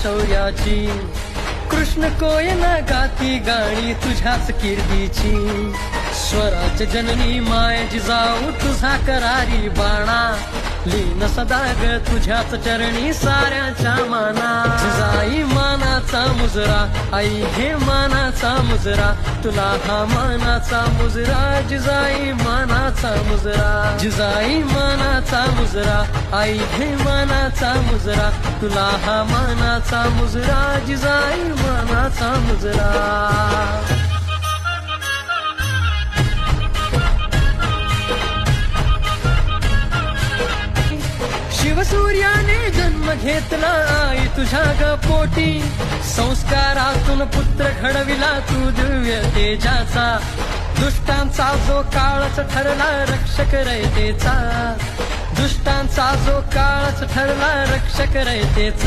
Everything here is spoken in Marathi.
शौर्याची. कृष्ण कोयना गाती गाणी तुझ्याच कीर्तीची. स्वराज जननी माय जिजाऊ तुझा करारी बाणा. लीन सदा ग तुझ्याच चरणी साऱ्याच्या माना. जिजाई मानाचा मुजरा, आई घे मानाचा मुजरा. तुला हा मानाचा मुजरा, जिजाई मानाचा मुजरा. जिजाई मानाचा मुजरा, आई घे मानाचा मुजरा. तुला हा मानाचा मुजरा, जिजाई मानाचा मुजरा. शिवसूर्याने जन्म घेतला आई तुझ्या ग पोटी. संस्कारातून पुत्र घडविला तू दिव्य तेजाचा. दुष्टांचा जो काळच ठरला रक्षक रयतेचा. दुष्टांचा जो काळच ठरला रक्षक रयतेचा.